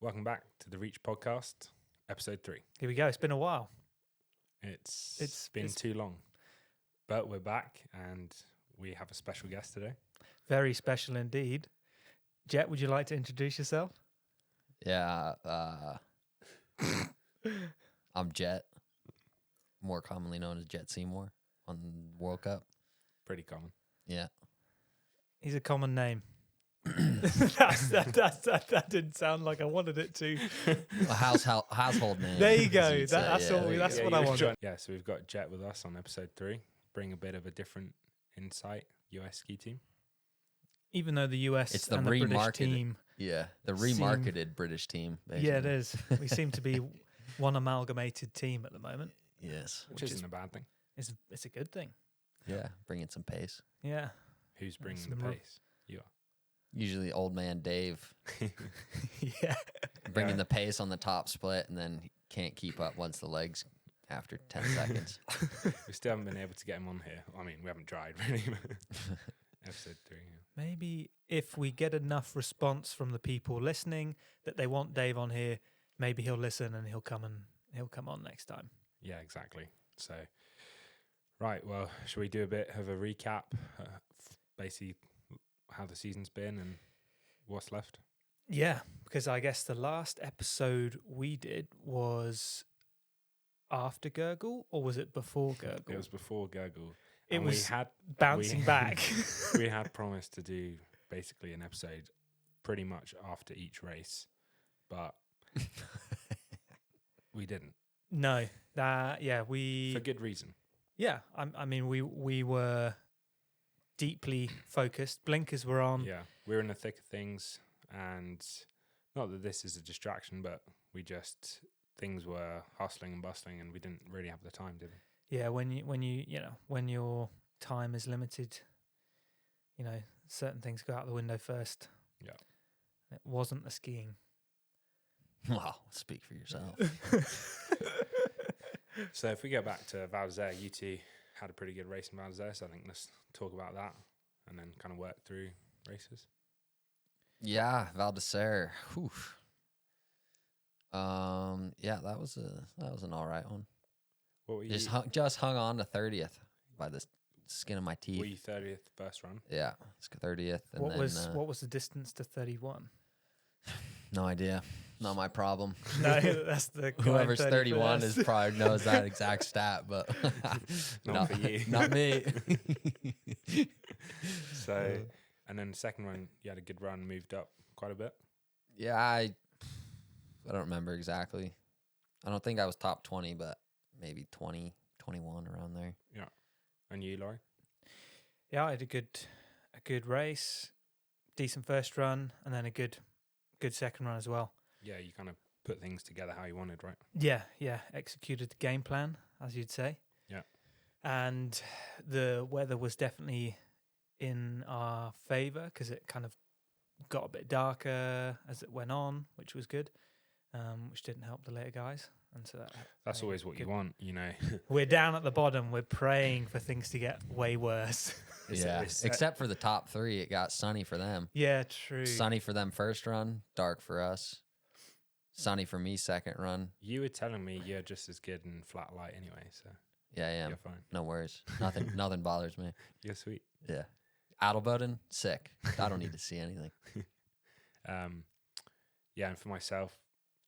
Welcome back to the Reach Podcast, episode 3. Here we go. It's been a while. It's been too long, but we're back and we have a special guest today. Very special indeed. Jett, would you like to introduce yourself? Yeah, I'm Jett, more commonly known as Jett Seymour on World Cup. Pretty common. Yeah. He's a common name. that didn't sound like I wanted it to. A household name. There you go. as you'd say. That's all. That's Yeah, what you I were wanted. trying- Yeah, so we've got Jett with us on episode 3. Bring a bit of a different insight, US ski team. Even though the US It's the and the British remarketed team, Yeah, the remarketed British team. Basically. yeah, it is. We seem to be one amalgamated team at the moment. Yes. Which Which isn't is- a bad thing. It's a good thing. Yeah, bringing some pace. Yeah. Who's bringing Some the ro- pace? You Usually old man Dave are. Yeah. bringing Yeah. the pace on the top split and then he can't keep up once the legs after 10 seconds. We still haven't been able to get him on here. I mean, we haven't tried really. Episode 3. Yeah. Maybe if we get enough response from the people listening that they want Dave on here, maybe he'll listen and he'll come on next time. Yeah, exactly. So, right. Well, should we do a bit of a recap? Basically, how the season's been and what's left. Yeah, because I guess the last episode we did was after Gurgle, or was it before Gurgle? It was before Gurgle. It and was we had bouncing back. we had promised to do basically an episode pretty much after each race, but we didn't No, we for good reason. I mean we were deeply focused. Blinkers were on. Yeah, we're in the thick of things, and not that this is a distraction, but things were hustling and bustling, and we didn't really have the time, did we? Yeah, when your time is limited, certain things go out the window first. Yeah. It wasn't the skiing. Wow, speak for yourself. So if we go back to Val d'Isère, you two had a pretty good race in Val d'Isère, so I think let's talk about that and then kind of work through races. Yeah, Val d'Isère. Whew. Yeah, that was an all right one. What were you? Just hung on to 30th by the skin of my teeth. Were you 30th first run? Yeah, it's 30th. And What then, was the distance to 31? No idea. Not my problem. No, that's the guy Whoever's 31 31st. is probably knows that exact stat, but Not for you. Not me. So, and then the second run, you had a good run, moved up quite a bit. Yeah, I don't remember exactly. I don't think I was top 20, but maybe 20, 21 around there. Yeah. And you, Laurie? Yeah, I had a good race, decent first run, and then a good second run as well. Yeah, you kind of put things together how you wanted, right? Yeah, executed the game plan, as you'd say. Yeah. And the weather was definitely in our favour because it kind of got a bit darker as it went on, which was good, which didn't help the later guys. And so That's made always what you good. want, you know. We're down at the bottom. We're praying for things to get way worse. Yeah, except for the top 3, it got sunny for them. Yeah, true. Sunny for them first run, dark for us. Sunny for me second run. You were telling me you're just as good in flat light anyway, so Yeah, I am. you're fine. No worries. Nothing bothers me. You're sweet. Yeah. Adelboden, sick. I don't need to see anything. Yeah, and for myself,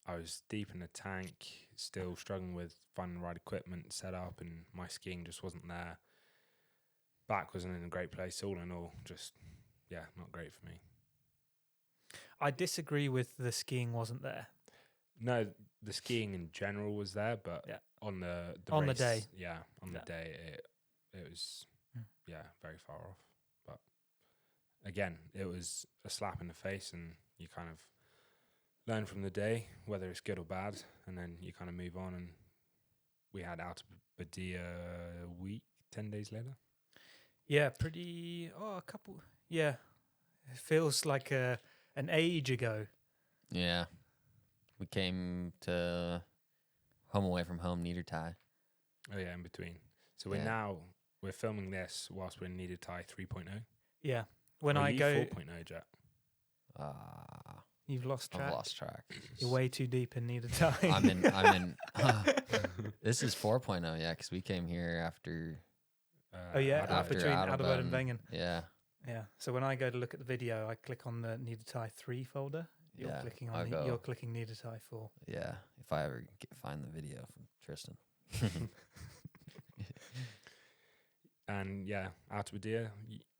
I was deep in the tank, still struggling with finding the right equipment set up, and my skiing just wasn't there. Back wasn't in a great place. All in all, just, yeah, not great for me. I disagree with the skiing wasn't there. No, the skiing in general was there, but Yeah. on the On the race, day. yeah, on Yeah. the day, it was, Hmm. yeah, very far off. But again, it was a slap in the face, and you kind of learn from the day, whether it's good or bad, and then you kind of move on. And we had out of Badia a week, 10 days later. Yeah, a couple. Yeah, it feels like an age ago. Yeah. We came to home away from home, Niedertai. Oh yeah, in between. So Yeah. we're filming this whilst we're in Niedertai 3.0. Yeah, when Or I you go, 4.0, Jett. You've lost track. I've lost track. You're way too deep in Neither Tie. I'm in. This is 4.0, yeah, because we came here after. Oh yeah, After between Adelboden and Adelboden. Wengen. Yeah, Yeah. So when I go to look at the video, I click on the Neither Tie 3 folder. You're Yeah, clicking I'll on go. you're clicking Neither Tie 4. yeah. If I ever find the video from Tristan. And yeah, out of Badia,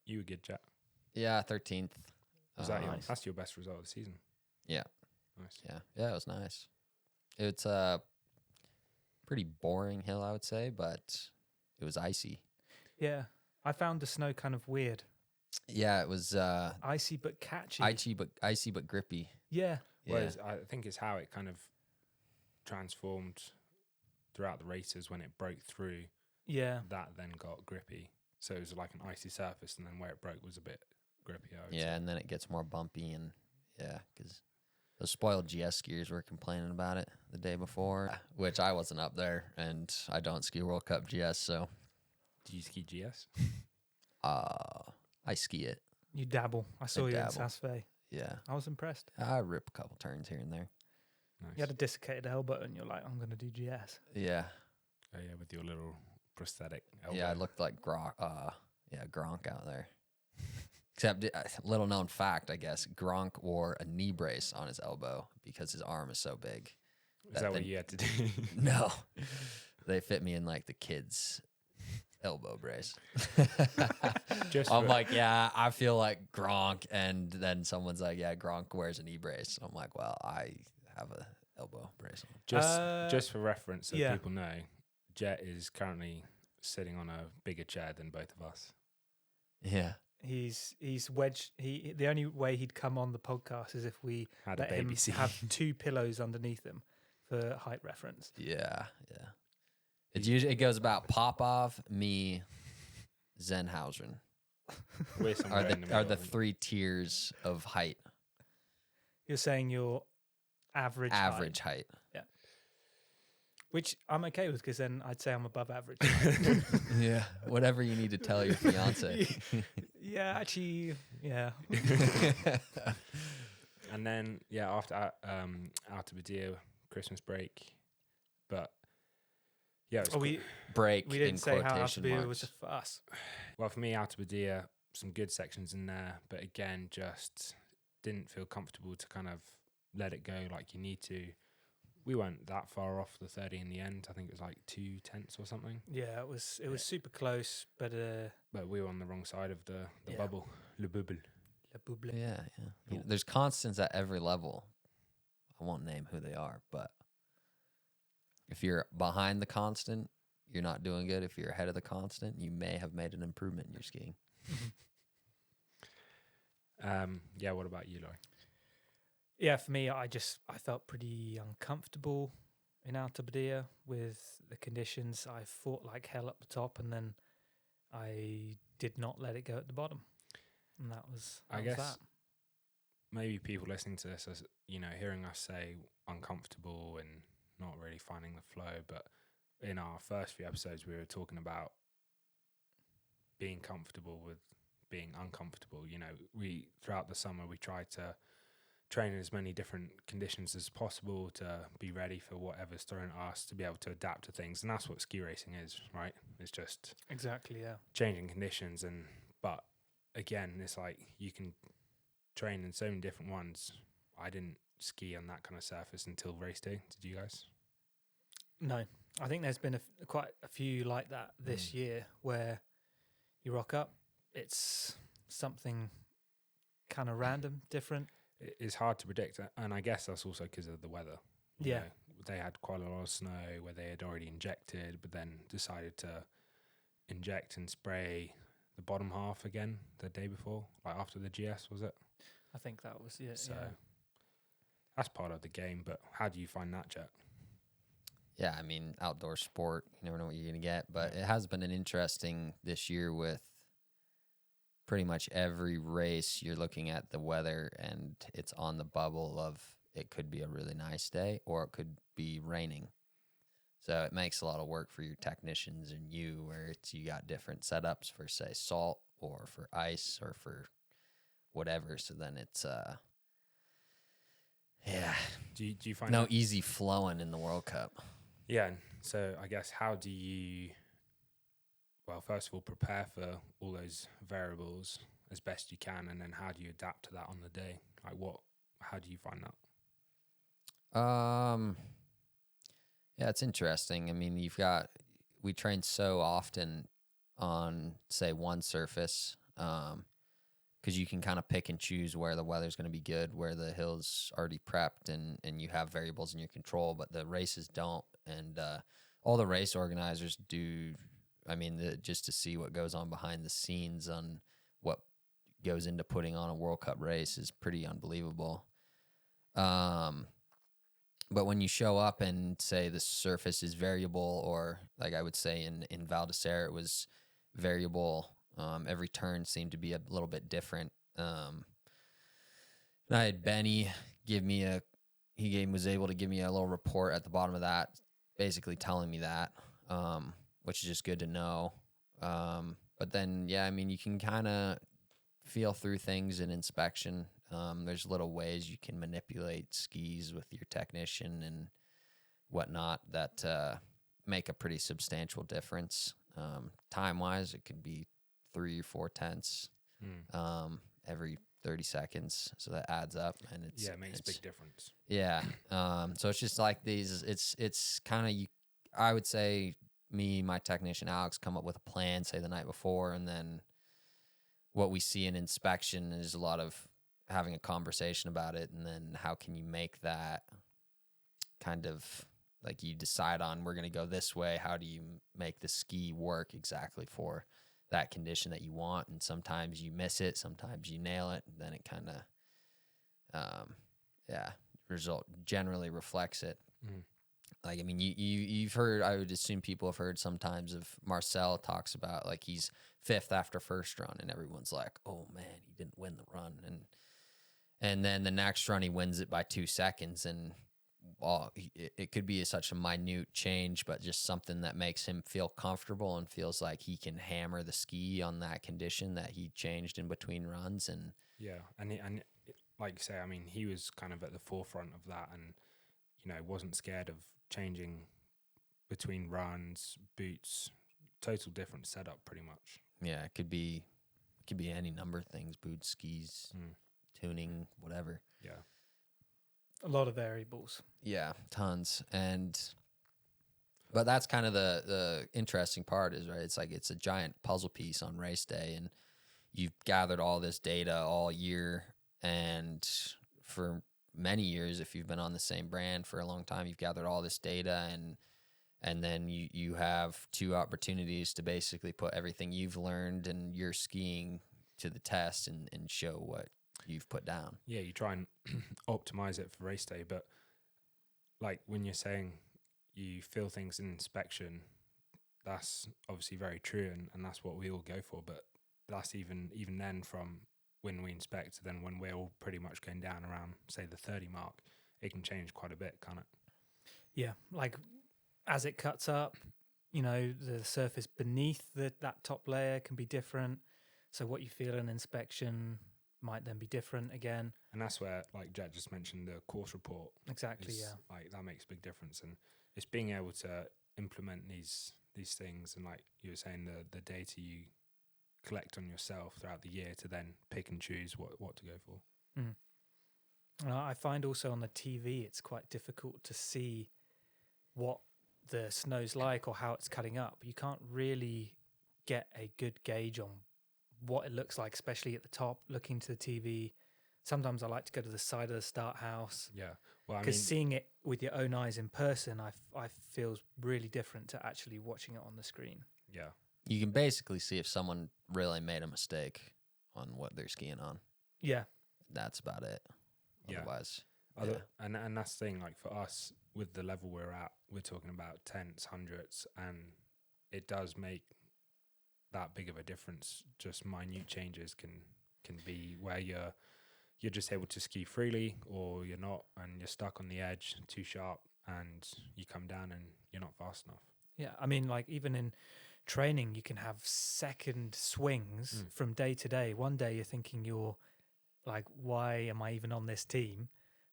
you were good, Jett. Yeah, 13th. Was that Nice. that's your best result of the season? Yeah. Nice. Yeah, it was nice. It's a pretty boring hill, I would say, but it was icy. Yeah. I found the snow kind of weird. Yeah, it was Icy but catchy. icy but grippy. Yeah. Yeah. Whereas I think it's how it kind of transformed throughout the races when it broke through. Yeah. That then got grippy. So it was like an icy surface, and then where it broke was a bit grippy. I would Yeah, say. and then it gets more bumpy, and yeah, because those spoiled GS skiers were complaining about it the day before, which I wasn't up there, and I don't ski World Cup GS, so Did you ski GS? I ski it. You dabble. I saw you in dabble. Saas-Fee. Yeah, I was impressed. I rip a couple turns here and there. Nice. You had a dislocated elbow and you're like, I'm going to do GS. Yeah, Oh yeah, with your little prosthetic elbow. yeah, I looked like Gronk out there. Except, little known fact, I guess, Gronk wore a knee brace on his elbow because his arm is so big. Is that what you had to do? No, they fit me in like the kids' elbow brace. Just I'm for- like, yeah, I feel like Gronk, and then someone's like, yeah, Gronk wears a knee brace. I'm like, well, I have a elbow brace on. Just for reference, so yeah. people know, Jett is currently sitting on a bigger chair than both of us. Yeah, He's wedged. The only way he'd come on the podcast is if we Had a let him baby seat. have 2 pillows underneath him for height reference. yeah. It goes about Popov, me, Zenhausen We're somewhere are in the the middle, I think. 3 tiers of height, You're saying your average height. which I'm okay with because then I'd say I'm above average. Yeah, whatever you need to tell your fiance. Yeah, actually, yeah. And then after out of Badia, Christmas break, but yeah, it was We Break we in didn't say how quotation Altabia marks. was a fuss. well for me out of Badia, some good sections in there, but again, just didn't feel comfortable to kind of let it go like you need to. We weren't that far off the 30 in the end. I think it was like 2/10 or something. Yeah, it was super close, but But we were on the wrong side of the Yeah. bubble. Le bubble. la bouble. Yeah. You know, there's constants at every level. I won't name who they are, but if you're behind the constant, you're not doing good. If you're ahead of the constant, you may have made an improvement in your skiing. What about you, Laurie? Yeah, for me, I felt pretty uncomfortable in Alta Badia with the conditions. I fought like hell up the top, and then I did not let it go at the bottom, and that was I guess that. maybe people listening to this, as hearing us say uncomfortable and not really finding the flow, but in our first few episodes, we were talking about being comfortable with being uncomfortable. We throughout the summer we tried to train in as many different conditions as possible to be ready for whatever's thrown at us, to be able to adapt to things, and that's what ski racing is, right? It's just Exactly, yeah. changing conditions, but again, it's like you can train in so many different ones. I didn't ski on that kind of surface until race day. Did you guys? No, I think there's been quite a few like that this year where you rock up, it's something kind of random, different. It's hard to predict, and I guess that's also because of the weather. Yeah. They had quite a lot of snow where they had already injected, but then decided to inject and spray the bottom half again the day before, like after the GS, was it? I think that was it. So Yeah. that's part of the game, but how do you find that, Jett? Yeah, I mean, outdoor sport, you never know what you're going to get, but it has been an interesting this year with pretty much every race you're looking at the weather and it's on the bubble of it could be a really nice day or it could be raining. So it makes a lot of work for your technicians and you, where you got different setups for, say, salt or for ice or for whatever. So then it's Yeah. Do you find No that? easy flowing in the World Cup. Yeah. So I guess how do you, well, first of all, prepare for all those variables as best you can, and then how do you adapt to that on the day? Like how do you find that? Yeah, it's interesting. I mean, we train so often on, say, one surface, because you can kind of pick and choose where the weather's going to be good, where the hill's already prepped, and you have variables in your control, but the races don't. And all the race organizers do, I mean, just to see what goes on behind the scenes on what goes into putting on a World Cup race is pretty unbelievable. But when you show up and say the surface is variable, or like I would say in Val d'Isere, it was variable. Every turn seemed to be a little bit different. And I had Benny was able to give me a little report at the bottom of that, basically telling me that, which is just good to know. But then, yeah, I mean, you can kind of feel through things in inspection. There's little ways you can manipulate skis with your technician and whatnot that make a pretty substantial difference. Time-wise, it could be 3 or 4 tenths every 30 seconds, so that adds up, and it makes a big difference. Yeah. So it's just like these. It's kind of I would say my technician Alex come up with a plan, say the night before, and then what we see in inspection is a lot of having a conversation about it, and then how can you make that kind of like, you decide on, we're going to go this way. How do you make the ski work exactly for that condition that you want? And sometimes you miss it, sometimes you nail it, and then it kind of, result generally reflects it. Like, I mean, you've heard, I would assume people have heard sometimes of Marcel talks about, like, he's 5th after first run, and everyone's like, oh man, he didn't win the run. And then the next run, he wins it by 2 seconds. And it could be such a minute change, but just something that makes him feel comfortable and feels like he can hammer the ski on that condition that he changed in between runs. And and like you say, I mean, he was kind of at the forefront of that, and wasn't scared of changing between runs, boots, total different setup, pretty much. Yeah, it could be any number of things: boots, skis, tuning, whatever. Yeah. A lot of variables. Yeah, tons. But that's kind of the interesting part is, right, it's like it's a giant puzzle piece on race day, and you've gathered all this data all year, and for many years, if you've been on the same brand for a long time, you've gathered all this data, and then you have 2 opportunities to basically put everything you've learned and your skiing to the test and show what you've put down. Yeah, you try and optimize it for race day, but like when you're saying you feel things in inspection, that's obviously very true, and that's what we all go for. But that's even then, from when we inspect to then when we're all pretty much going down around, say, the 30 mark, it can change quite a bit, can't it? Yeah, like as it cuts up, the surface beneath that top layer can be different. So what you feel in inspection might then be different again. And that's where, like Jett just mentioned, the course report. Exactly, yeah. Like, that makes a big difference. And it's being able to implement these things, and like you were saying, the data you collect on yourself throughout the year to then pick and choose what to go for. I find also on the TV it's quite difficult to see what the snow's like or how it's cutting up. You can't really get a good gauge on what it looks like, especially at the top, looking to the TV. Sometimes I like to go to the side of the start house. Yeah. Well, because seeing it with your own eyes in person, I feels really different to actually watching it on the screen. Yeah. You can basically see if someone really made a mistake on what they're skiing on. Yeah. That's about it. Otherwise. Yeah. And that's the thing, like for us, with the level we're at, we're talking about tenths, hundredths, and it does make that big of a difference. Just minute changes can be where you're just able to ski freely, or you're not, and you're stuck on the edge, too sharp, and you come down and you're not fast enough. Yeah, I mean, like even in training, you can have second swings from day to day. One day you're thinking you're like, why am I even on this team?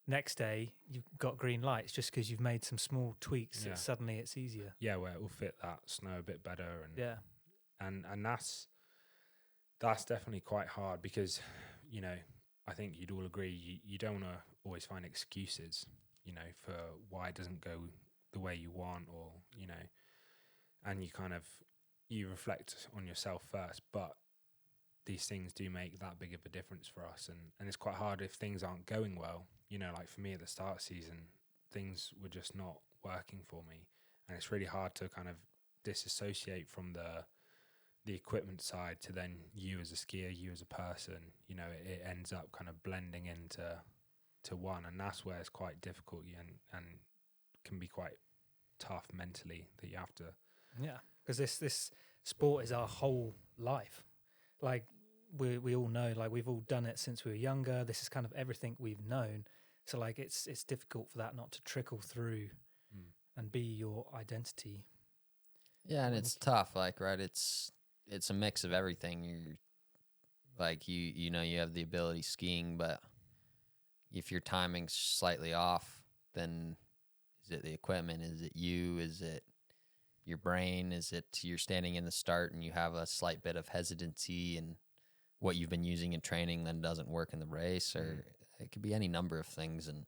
next day you've got green lights just because you've made some small tweaks. Yeah. That suddenly it's easier. Yeah, where it will fit that snow a bit better, and Yeah. and that's definitely quite hard because, you know, I think you'd all agree you don't want to always find excuses, you know, for why it doesn't go the way you want, or, you know, and you reflect on yourself first. But these things do make that big of a difference for us, and it's quite hard if things aren't going well. You know, like for me at the start of the season, things were just not working for me, and it's really hard to kind of disassociate from the equipment side to then you as a skier, you as a person. You know, it ends up kind of blending into one, and that's where it's quite difficult and can be quite tough mentally, that you have to. Yeah, because this sport is our whole life. Like we all know, like we've all done it since we were younger. This is kind of everything we've known. So like it's difficult for that not to trickle through and be your identity. Yeah, and it's tough. Like, right, it's a mix of everything. You're like you know you have the ability skiing, but if your timing's slightly off, then is it the equipment? Is it you? Is it your brain? Is it you're standing in the start and you have a slight bit of hesitancy and what you've been using in training then doesn't work in the race? Or it could be any number of things, and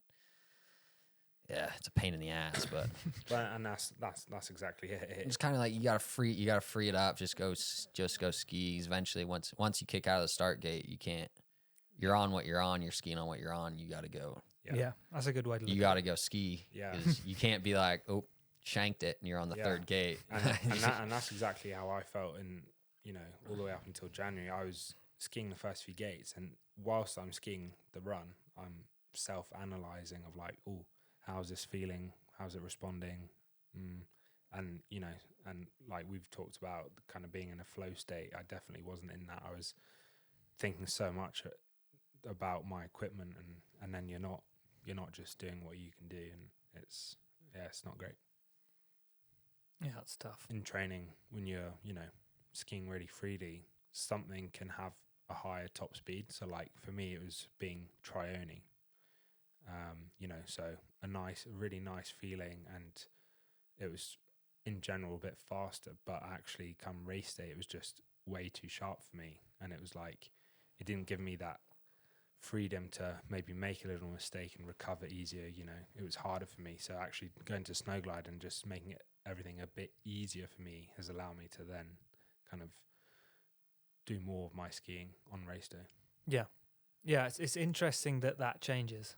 yeah, it's a pain in the ass, but and that's exactly it. it's kind of like you gotta free it up. Just go ski. Eventually, once you kick out of the start gate, you can't. You're on what you're on. You're skiing on what you're on. You got to go. Yeah, that's a good way to look. You got to go ski. Yeah, 'cause you can't be like, oh, shanked it, and you're on the third gate. And that's exactly how I felt. And you know, all the way up until January, I was skiing the first few gates, and whilst I'm skiing the run, I'm self-analyzing of like, oh, how's this feeling? How's it responding? And you know, and like we've talked about, kind of being in a flow state. I definitely wasn't in that. I was thinking so much about my equipment, and then you're not just doing what you can do, and it's not great. Yeah, it's tough. In training, when you're, you know, skiing really freely, something can have a higher top speed. So like for me, it was being trione. You know, so a really nice feeling, and it was in general a bit faster, but actually come race day, it was just way too sharp for me. And it was like, it didn't give me that freedom to maybe make a little mistake and recover easier. You know, it was harder for me. So actually going to Snowglide and just making everything a bit easier for me has allowed me to then kind of do more of my skiing on race day. Yeah, it's interesting that changes.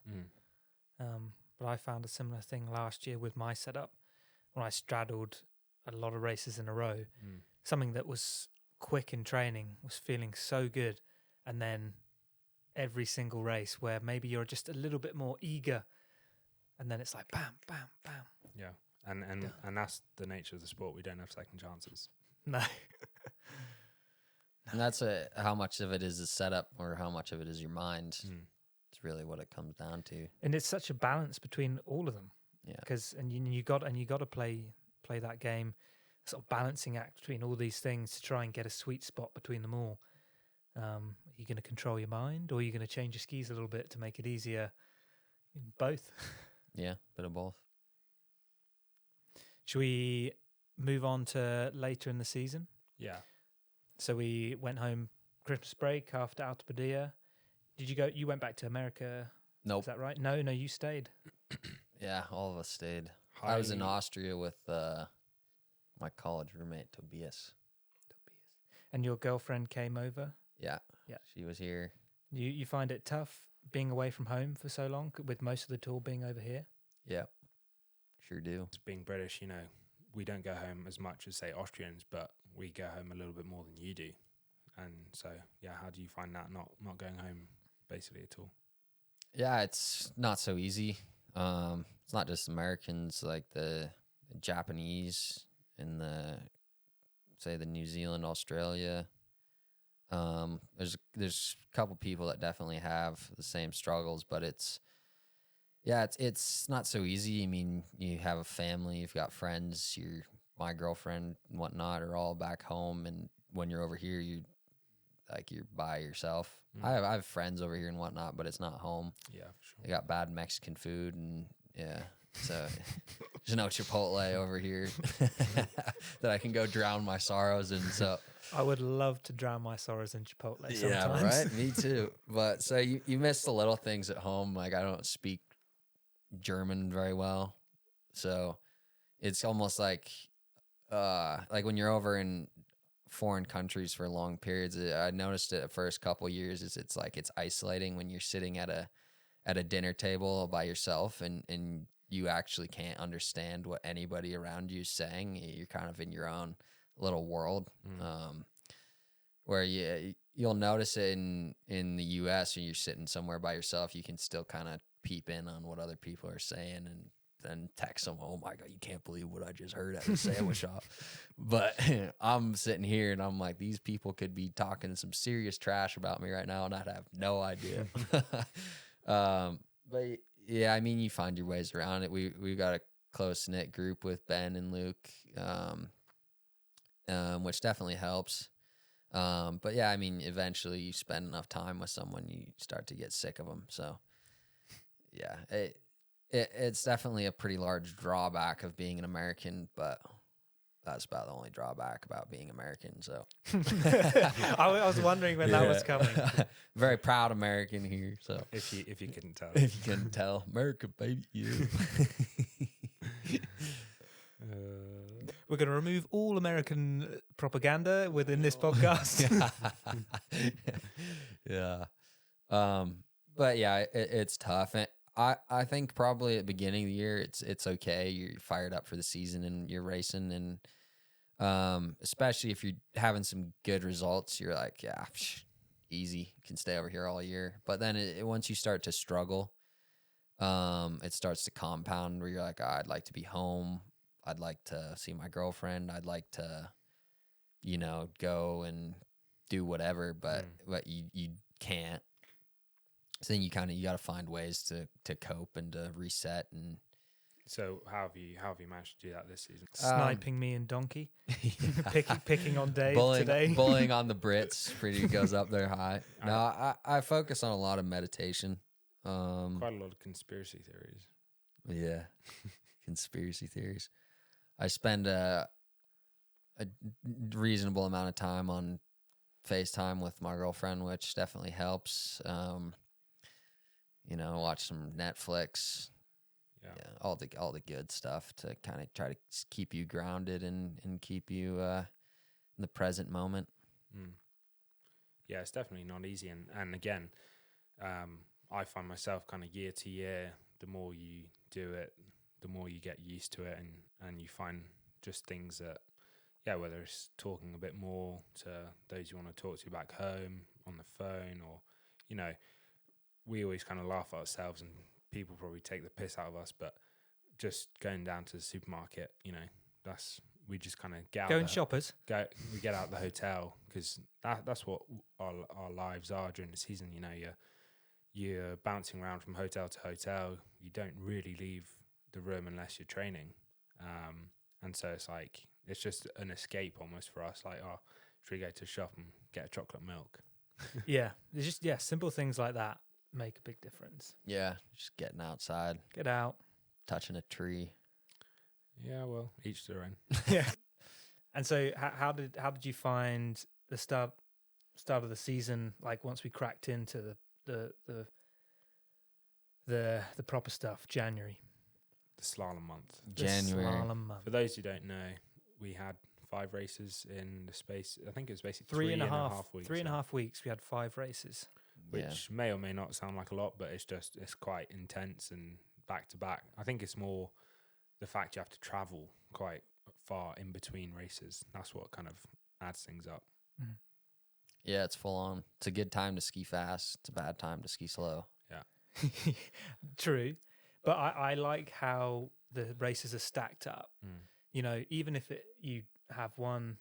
But I found a similar thing last year with my setup when I straddled a lot of races in a row. Something that was quick in training was feeling so good, and then every single race where maybe you're just a little bit more eager, and then it's like bam, bam, bam. Yeah, and that's the nature of the sport. We don't have second chances. No. And that's how much of it is the setup or how much of it is your mind. It's really what it comes down to. And it's such a balance between all of them. Yeah. Because you got to play that game, sort of balancing act between all these things to try and get a sweet spot between them all. Are you going to control your mind, or are you going to change your skis a little bit to make it easier? Both. Yeah, bit of both. Should we move on to later in the season? Yeah. So we went home Christmas break after Alta Padilla. Did you go? You went back to America? Nope. Is that right? No, you stayed. Yeah, all of us stayed. I was in Austria with my college roommate, Tobias. And your girlfriend came over? Yeah. Yeah. She was here. You find it tough being away from home for so long, with most of the tour being over here? Yeah. Sure do. Being British, you know, we don't go home as much as, say, Austrians, but we go home a little bit more than you do. And so, yeah, how do you find that not going home basically at all? Yeah, it's not so easy. It's not just Americans, like the Japanese and the New Zealand, Australia. There's a couple people that definitely have the same struggles, but it's not so easy. I mean, you have a family, you've got friends, my girlfriend and whatnot are all back home, and when you're over here, like you're by yourself. Mm. I have friends over here and whatnot, but it's not home. Yeah, for sure. They got bad Mexican food, and so there's no Chipotle over here that I can go drown my sorrows in. So I would love to drown my sorrows in Chipotle sometimes. yeah, right. Me too. But so you miss the little things at home. Like I don't speak German very well, so it's almost like when you're over in foreign countries for long periods. I noticed it the first couple years is it's isolating when you're sitting at a dinner table by yourself and you actually can't understand what anybody around you is saying. You're kind of in your own little world. Where you'll notice it in the US when you're sitting somewhere by yourself, you can still kind of peep in on what other people are saying and then text them, oh my God, you can't believe what I just heard at the sandwich shop. But I'm sitting here and I'm like, these people could be talking some serious trash about me right now and I'd have no idea. But yeah, I mean, you find your ways around it. We got a close knit group with Ben and Luke, which definitely helps. But yeah, I mean, eventually you spend enough time with someone, you start to get sick of them. So yeah, it's definitely a pretty large drawback of being an American, but that's about the only drawback about being American. So I was wondering when that was coming. Very proud American here. So If you couldn't tell. if you couldn't tell, America, baby, yeah. We're going to remove all American propaganda within this podcast. Yeah. But yeah, it's tough. And I think probably at the beginning of the year, it's okay. You're fired up for the season and you're racing. And especially if you're having some good results, you're like, yeah, easy. Can stay over here all year. But then once you start to struggle, it starts to compound where you're like, oh, I'd like to be home. I'd like to see my girlfriend. I'd like to, go and do whatever, but you can't. So then you got to find ways to cope and to reset. And So how have you managed to do that this season? Sniping me and Donkey. Picking on Dave bullying, today. bullying on the Brits pretty goes up there high. No, I focus on a lot of meditation. Quite a lot of conspiracy theories. Yeah, conspiracy theories. I spend a reasonable amount of time on FaceTime with my girlfriend, which definitely helps. Watch some Netflix. Yeah. All the good stuff to kind of try to keep you grounded and keep you in the present moment. Yeah, it's definitely not easy. And again, I find myself kind of year to year, the more you do it, the more you get used to it and you find just things that, whether it's talking a bit more to those you want to talk to back home on the phone or, we always kind of laugh at ourselves and people probably take the piss out of us, but just going down to the supermarket, we just kind of get Going shoppers. We get out the hotel because that's what our lives are during the season. You're bouncing around from hotel to hotel. You don't really leave the room unless you're training, and so it's just an escape almost for us. Like, oh, should we go to the shop and get a chocolate milk? Yeah, there's just simple things like that make a big difference. Yeah, just getting outside, Get out. touching a tree. Yeah, well, each their own. Yeah. And so, how did you find the start of the season? Like once we cracked into the proper stuff, January. The slalom month. January. The slalom month. For those who don't know, we had 5 races in the space. I think it was basically Three and a half weeks. 3.5 weeks. We had 5 races. Which may or may not sound like a lot, but it's quite intense and back to back. I think it's more the fact you have to travel quite far in between races. That's what kind of adds things up. Mm. Yeah, it's full on. It's a good time to ski fast. It's a bad time to ski slow. Yeah. True. But I like how the races are stacked up. Even if you have one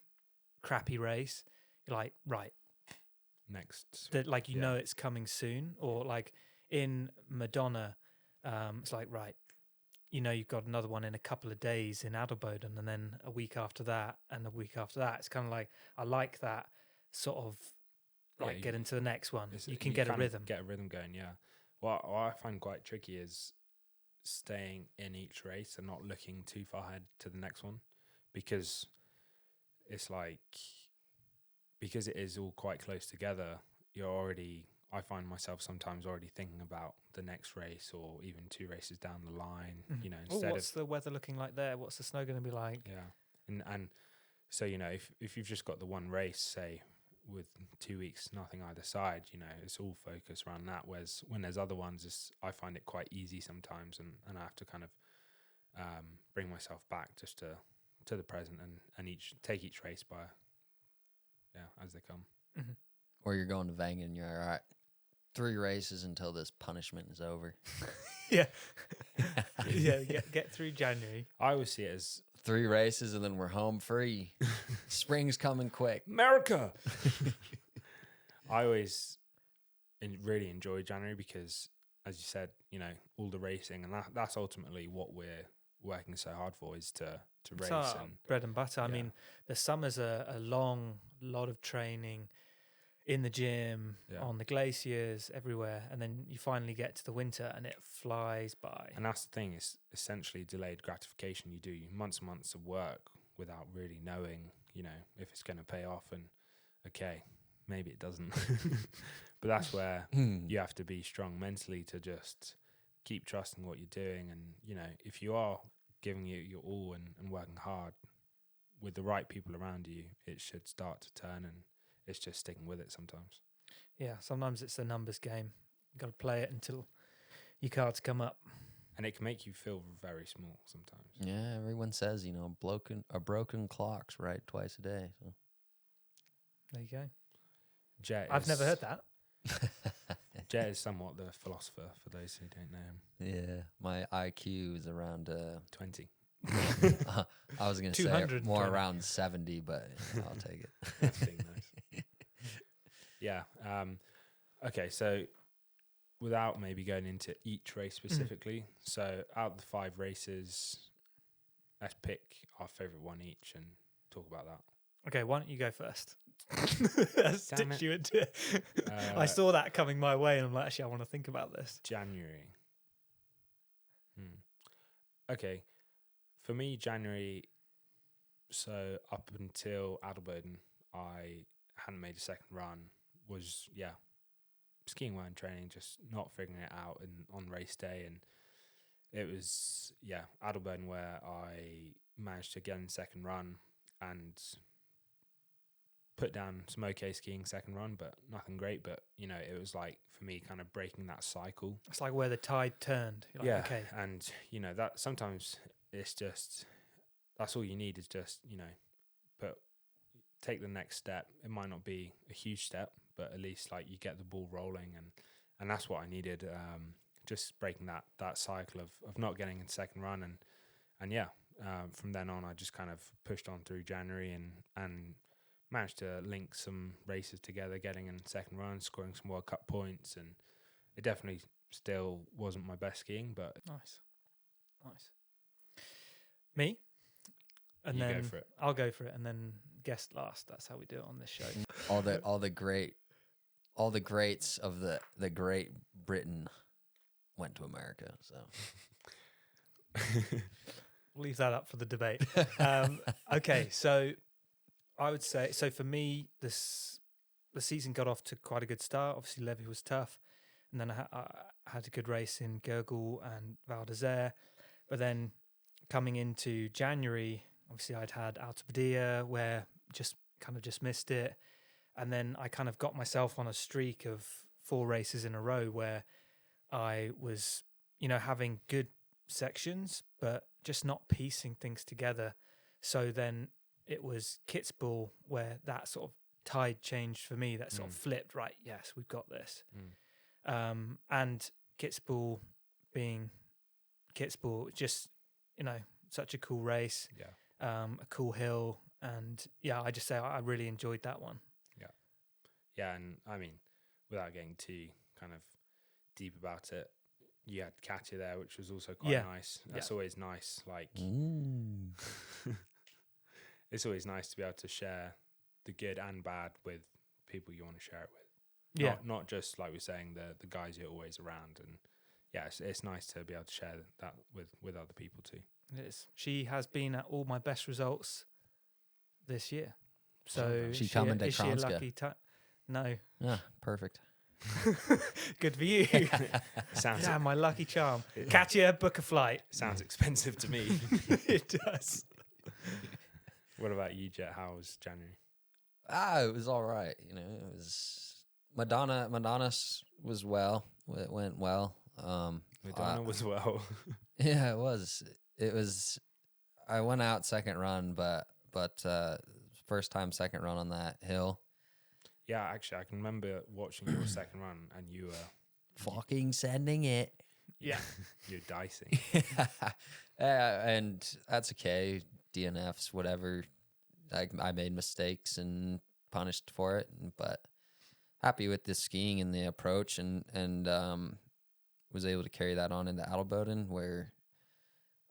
crappy race, you're like, right, next. that know it's coming soon. Or like in Madonna, it's like, right, you've got another one in a couple of days in Adelboden, and then a week after that, and a week after that. It's kind of like, I like that sort of right, get into the next one. You can you get a kind of rhythm. Get a rhythm going, yeah. What I find quite tricky is staying in each race and not looking too far ahead to the next one, because it's like, because it is all quite close together, I find myself sometimes already thinking about the next race or even 2 races down the line, Mhm. you know, Oh, instead what's the weather looking like there? What's the snow going to be like? and so, you know, if you've just got the one race, say with 2 weeks, nothing either side, you know, it's all focused around that. Whereas when there's other ones, I find it quite easy sometimes, and I have to kind of bring myself back just to the present and take each race by, as they come. Mm-hmm. Or you're going to Vegas and you're all right. 3 races until this punishment is over. Yeah. Yeah, get through January. I always see it as 3 races and then we're home free. Spring's coming quick. America. I always really enjoy January because, as you said, you know, all the racing, and that's ultimately what we're working so hard for, is to race. It's And bread and butter. I yeah. mean, the summer's a long lot of training in the gym, on the glaciers, everywhere, and then you finally get to the winter and it flies by. And that's the thing, it's essentially delayed gratification. You do months and months of work without really knowing, you know, if it's going to pay off, and okay, maybe it doesn't. But that's where you have to be strong mentally to just keep trusting what you're doing. And, you know, if you are giving it your all and working hard with the right people around you, it should start to turn, and it's just sticking with it sometimes. Yeah, sometimes it's a numbers game. You've got to play it until your cards come up. And it can make you feel very small sometimes. Yeah, everyone says, you know, a broken clock's right twice a day. So There you go. Jett I've never heard that. Jett is somewhat the philosopher, for those who don't know him. Yeah, my IQ is around 20. I was going to say 220. more around 70, but I'll take it. That's being nice. Yeah. Okay, so without maybe going into each race specifically, so out of the 5 races, let's pick our favourite one each and talk about that. Okay, why don't you go first? I stitched you into it. I Uh, saw that coming my way, and I'm like, actually, I want to think about this. January. Okay. For me, January, so up until Adelboden, I hadn't made a second run, was, skiing while in training, just not figuring it out on race day. And it was, Adelboden where I managed to get in second run and put down some okay skiing second run, but nothing great. But, you know, it was like, for me, kind of breaking that cycle. It's like where the tide turned. You're like, okay. And, you know, that sometimes it's just, that's all you need is just, you know, take the next step. It might not be a huge step, but at least like you get the ball rolling, and that's what I needed. Just breaking that cycle of not getting in second run, and from then on I just kind of pushed on through January and managed to link some races together, getting in second run, scoring some World Cup points, and it definitely still wasn't my best skiing, but Nice. Me? And You go then for it. I'll go for it, and then guest last. That's how we do it on this show. all the greats of the Great Britain went to America. So We'll leave that up for the debate. Okay, so I would say, so for me, the season got off to quite a good start. Obviously, Levy was tough, and then I had a good race in Gurgel and Val d'Isère. But then coming into January, obviously I'd had Alta Badia where just missed it, and then I kind of got myself on a streak of 4 races in a row where I was, you know, having good sections, but just not piecing things together. So then it was Kitzbühel where that sort of tide changed for me. That sort of flipped. Right, yes, we've got this. And Kitzbühel being Kitzbühel, just, you know, such a cool race. A cool hill, and I just say I really enjoyed that one. And I mean, without getting too kind of deep about it, you had Katya there, which was also quite nice. That's always nice. Like, it's always nice to be able to share the good and bad with people you want to share it with. Yeah. Not just like we're saying the guys you're always around, and yeah, it's nice to be able to share that with other people too. It is. She has been at all my best results this year. So She coming to is she a Kranjska? lucky No. Yeah, perfect. Good for you. Sounds Yeah, my lucky charm. Catch you, book a flight. sounds expensive to me. It does. What about you, Jett? How was January? It was all right. You know, it was Madonna's was well. It went well. Madonna was well. Yeah, it was. It was. I went out second run, but first time second run on that hill. Yeah, actually, I can remember watching your second run, and you were Fucking sending it. Yeah. you're dicing. And that's okay. DNFs, whatever. I made mistakes and punished for it, but happy with the skiing and the approach, and was able to carry that on into Adelboden, where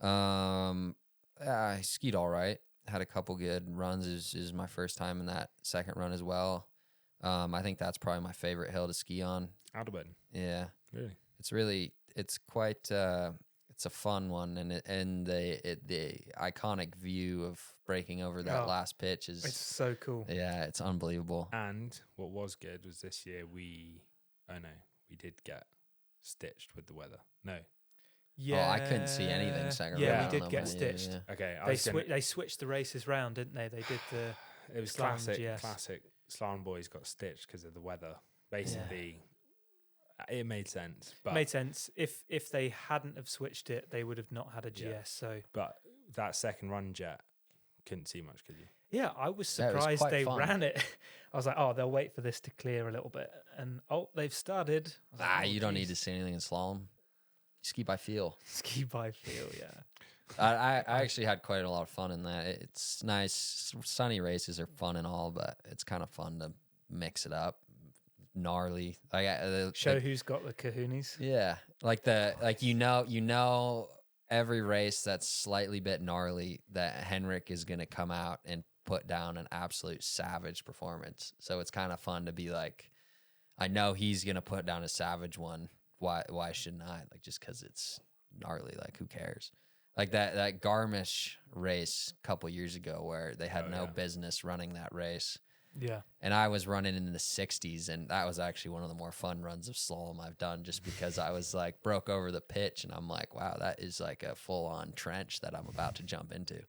I skied all right. Had a couple good runs. Is my first time in that second run as well. I think that's probably my favorite hill to ski on. Adelboden. Yeah, Really? it's quite it's a fun one, and the iconic view of breaking over that last pitch is It's so cool. yeah, it's unbelievable. And what was good was this year we did get stitched with the weather. No. Yeah. I couldn't see anything second Yeah, round. we did get stitched. Yeah. Okay. They switched the races round, didn't they? They did the It was Slalom classic. GS. Classic. Slalom boys got stitched because of the weather. Basically, it made sense. But made sense. If they hadn't have switched it, they would have not had a GS. Yeah. So But that second run, Jett, couldn't see much, could you? yeah, I was Yeah, it was surprised quite they fun. ran it. I was like, oh, they'll wait for this to clear a little bit, and they've started. I was like, You don't need to geez. see anything in slalom. Ski by feel. Ski by feel, yeah. I actually had quite a lot of fun in that. It's nice. Sunny races are fun and all, but it's kind of fun to mix it up. Gnarly. Show who's got the kahunas. Yeah, you know every race that's slightly bit gnarly that Henrik is gonna come out and put down an absolute savage performance. So it's kind of fun to be like, I know he's gonna put down a savage one. Why shouldn't I? Like, just because it's gnarly, like, who cares? Like that Garmisch race a couple years ago where they had no business running that race. Yeah. And I was running in the 60s, and that was actually one of the more fun runs of slalom I've done, just because I was like broke over the pitch, and I'm like, wow, that is like a full-on trench that I'm about to jump into.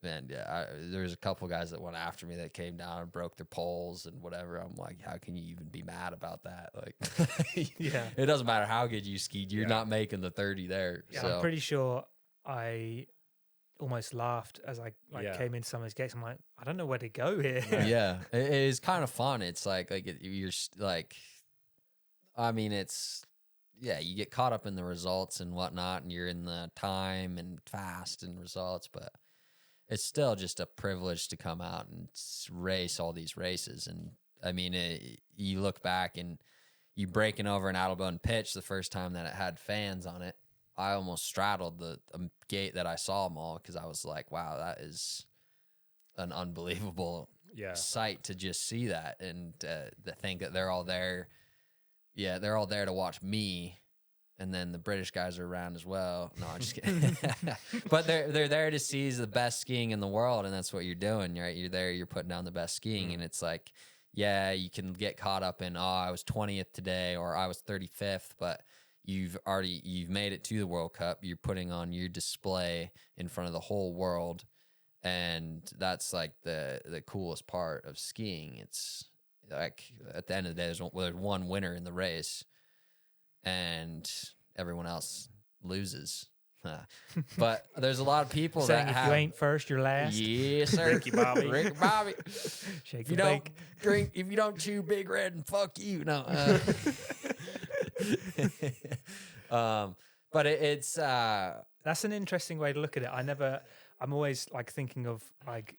And yeah, there's a couple guys that went after me that came down and broke their poles and whatever. I'm like, how can you even be mad about that? Like, Yeah. it doesn't matter how good you skied, you're not making the 30 there. Yeah, So I'm pretty sure I almost laughed as I came into some of these gates. I'm like, I don't know where to go here. yeah, it is kind of fun. It's you're like, I mean, it's, yeah, you get caught up in the results and whatnot, and you're in the time and fast and results, but it's still just a privilege to come out and race all these races. And I mean, you look back and you breaking over an Adelboden pitch the first time that it had fans on it. I almost straddled the gate that I saw them all, because I was like, wow, that is an unbelievable sight to just see that, and to think that they're all there. Yeah, they're all there to watch me, and then the British guys are around as well. No, I'm just kidding. But they're there to see the best skiing in the world, and that's what you're doing, right? You're there, you're putting down the best skiing, and it's like, yeah, you can get caught up in, I was 20th today, or I was 35th, but you've made it to the World Cup. You're putting on your display in front of the whole world, and that's like the coolest part of skiing. It's like, at the end of the day, there's one winner in the race, and everyone else loses. But there's a lot of people saying that if have, you ain't first, you're last. yes, sir. Ricky Bobby. Ricky Bobby. Shake If you the don't bake. drink, if you don't chew Big Red, and fuck you. No. But it's That's an interesting way to look at it. I'm always like thinking of like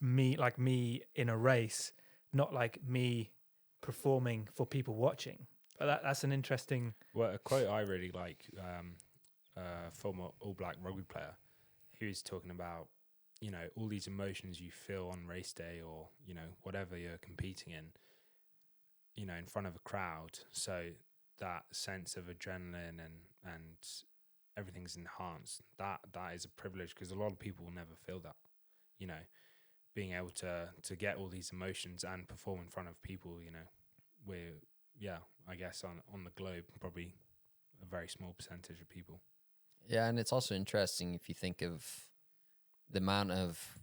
me in a race, not like me performing for people watching. But that's an interesting. Well, a quote I really like, former All Black rugby player, he was talking about you know, all these emotions you feel on race day, or, you know, whatever you're competing in, you know, in front of a crowd. So that sense of adrenaline and everything's enhanced. That is a privilege, because a lot of people will never feel that, you know, being able to get all these emotions and perform in front of people. You know, we're, yeah, I guess on the globe, probably a very small percentage of people. Yeah, and it's also interesting if you think of the amount of,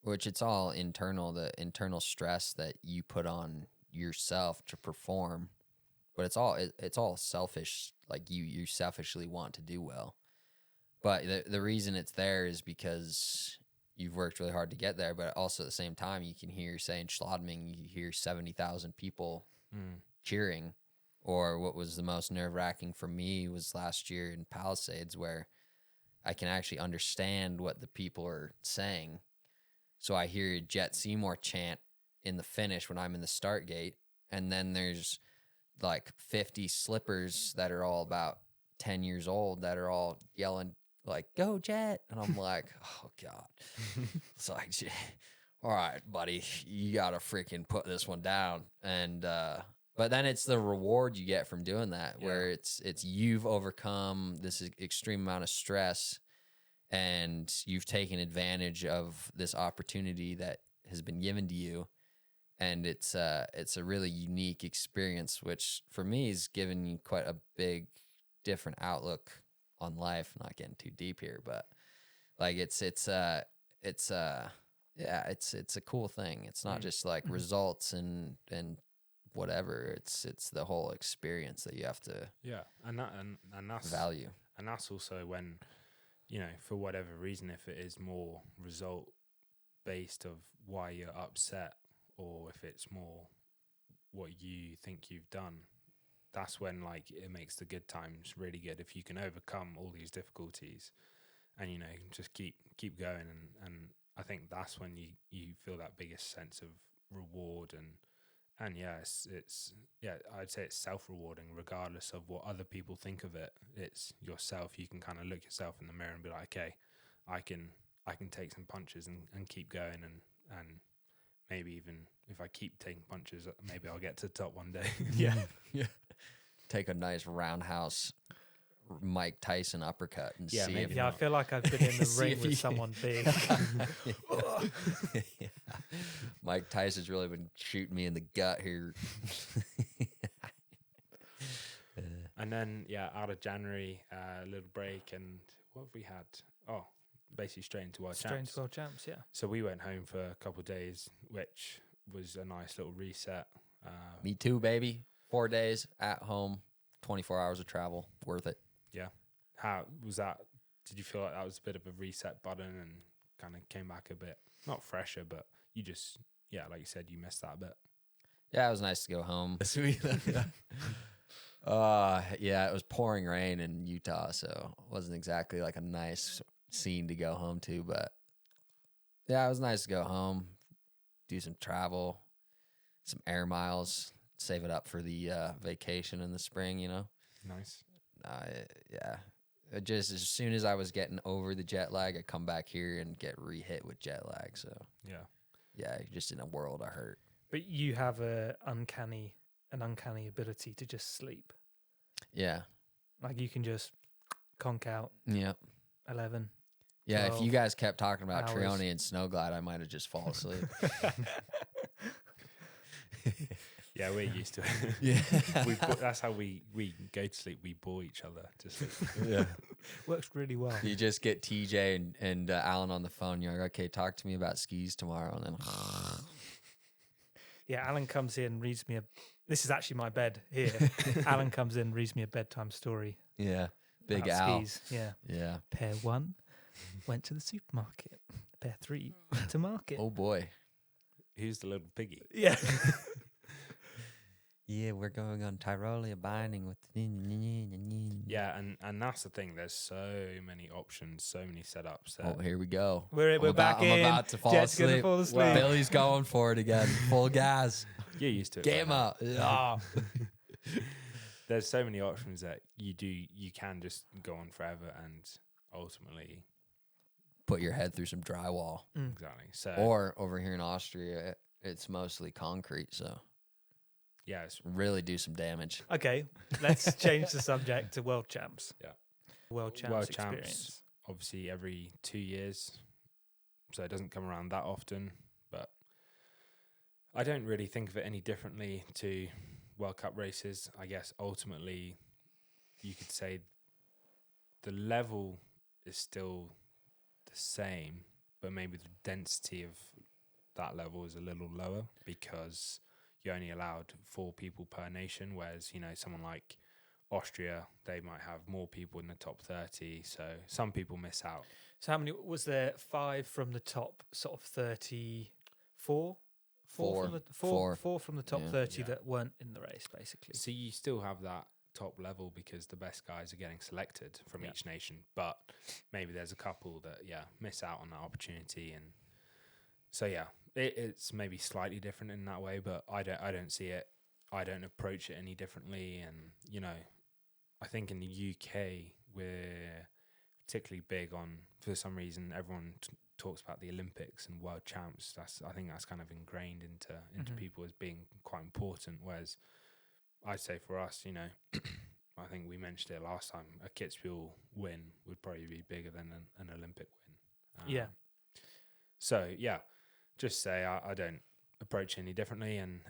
which it's all internal, the internal stress that you put on yourself to perform, but it's all selfish. Like you selfishly want to do well, but the reason it's there is because you've worked really hard to get there. But also at the same time, you can hear, say in Schladming, you hear 70,000 people cheering. Or what was the most nerve-wracking for me was last year in Palisades, where I can actually understand what the people are saying. So I hear Jett Seymour chant in the finish when I'm in the start gate, and then there's like 50 slippers that are all about 10 years old that are all yelling like, "Go Jett!" And I'm like, oh God. It's like, all right, buddy, you gotta freaking put this one down. And but then it's the reward you get from doing that, where it's you've overcome this extreme amount of stress, and you've taken advantage of this opportunity that has been given to you. And it's a really unique experience, which for me has given you quite a big different outlook on life. Not getting too deep here, but like it's a cool thing. It's not just like results and whatever. It's the whole experience that you have to and that's value. And that's also when, you know, for whatever reason, if it is more result based of why you're upset, or if it's more what you think you've done, that's when like it makes the good times really good. If you can overcome all these difficulties and, you know, just keep going, and I think that's when you feel that biggest sense of reward. And yes, it's I'd say it's self-rewarding regardless of what other people think of it. It's yourself. You can kind of look yourself in the mirror and be like, okay, I can take some punches and keep going, and maybe even if I keep taking punches, maybe I'll get to the top one day. Yeah. Take a nice roundhouse Mike Tyson uppercut and see maybe if Yeah, I feel like I've been in the See ring if with you- someone big. Yeah. Mike Tyson's really been shooting me in the gut here. And then out of January, a little break, and what have we had? Oh, basically straight into World Straight Champs. into World Champs, yeah. So we went home for a couple of days, which was a nice little reset. Me too, baby. 4 days at home, 24 hours of travel, worth it. Yeah. How was that? Did you feel like that was a bit of a reset button and kind of came back a bit, not fresher, but you just, like you said, you missed that a bit? Yeah, it was nice to go home. Sweet. Yeah, it was pouring rain in Utah, so it wasn't exactly like a nice scene to go home to, but yeah, it was nice to go home, do some travel, some air miles, save it up for the vacation in the spring, you know? Nice. Yeah. It just as soon as I was getting over the jet lag, I come back here and get re-hit with jet lag. So Yeah. you're just in a world of hurt. But you have an uncanny ability to just sleep. Yeah. Like you can just conk out Yeah. 11. Yeah. 12 If you guys kept talking about hours. Trione and Snowglide, I might have just fallen asleep. Yeah, we're used to it. Yeah. That's how we go to sleep. We bore each other to sleep. Yeah. Works really well. You just get TJ and Alan on the phone. You're like, okay, talk to me about skis tomorrow. And then Yeah, Alan comes in, reads me this is actually my bed here. Alan comes in, reads me a bedtime story. yeah, big about Al. skis. Yeah. Yeah. Pair 1 went to the supermarket. Pair 3 went to market. Oh boy. Who's the little piggy? Yeah. Yeah, we're going on Tyrolia binding with. Yeah, and that's the thing. There's so many options, so many setups. Oh, here we go. We're back in. I'm about to fall Jet's asleep. gonna fall asleep. Well, Billy's going for it again. Full gas. You're used to it. Get him by now. up. Yeah. There's so many options that you can just go on forever, and ultimately put your head through some drywall. Exactly. So Or over here in Austria, it's mostly concrete, so yeah, it's really do some damage. Okay, let's change the subject to world champs. Yeah. World champs World experience. champs, obviously every 2 years, so it doesn't come around that often. But I don't really think of it any differently to World Cup races. I guess ultimately, you could say the level is still the same, but maybe the density of that level is a little lower because you're only allowed 4 people per nation, whereas, you know, someone like Austria, they might have more people in the top 30, so some people miss out. So how many was there? 5 from the top sort of 34? Four. Four from the top Yeah. 30 Yeah. that weren't in the race, basically. So you still have that top level because the best guys are getting selected from Yeah. each nation, but maybe there's a couple that miss out on that opportunity. And so it's maybe slightly different in that way, but I don't see it, I don't approach it any differently. And you know, I think in the UK we're particularly big on, for some reason everyone talks about the Olympics and world champs. I think that's kind of ingrained into Mhm. people as being quite important, whereas I'd say for us, you know, I think we mentioned it last time, a Kitzbühel win would probably be bigger than an Olympic win. Yeah. So, just say I don't approach it any differently. And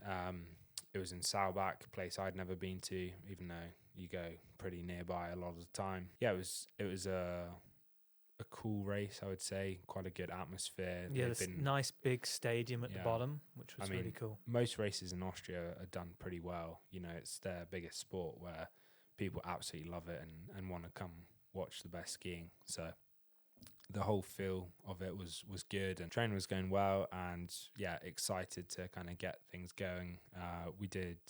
it was in Saubach, a place I'd never been to, even though you go pretty nearby a lot of the time. Yeah, it was a cool race, I would say. Quite a good atmosphere. Yeah, They've this been- nice big stadium at the Yeah. bottom, which was I mean, really cool. most races in Austria are done pretty well. You know, it's their biggest sport where people absolutely love it and want to come watch the best skiing. So the whole feel of it was good, and training was going well, and excited to kind of get things going. We did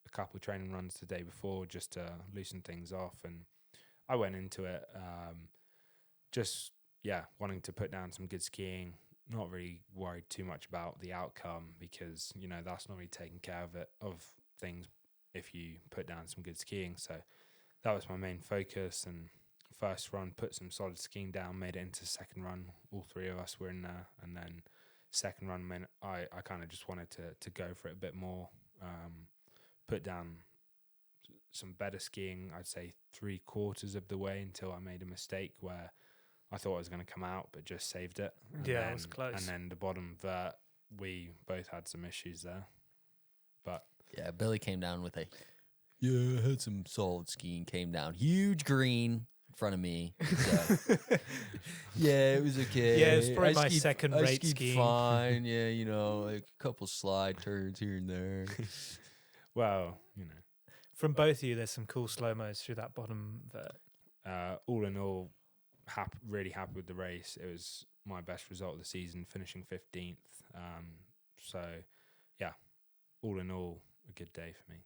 a couple of training runs the day before just to loosen things off, and I went into it wanting to put down some good skiing, not really worried too much about the outcome because, you know, that's not really taking care of things if you put down some good skiing. So that was my main focus. And first run, put some solid skiing down, made it into second run. All 3 of us were in there. And then second run, I kind of just wanted to go for it a bit more, put down some better skiing, I'd say 3/4 of the way until I made a mistake where I thought I was going to come out, but just saved it. And Yeah, it then, was close. And then the bottom vert, we both had some issues there. But Yeah, Billy came down with I had some solid skiing, came down. Huge green in front of me. So, yeah, it was okay. Yeah, it was probably I my skied- second I rate skied skiing. fine. Yeah, you know, like a couple slide turns here and there. well, you know, From both of you, there's some cool slow-mos through that bottom vert. all in all, really happy with the race. It was my best result of the season, finishing 15th. All in all, a good day for me.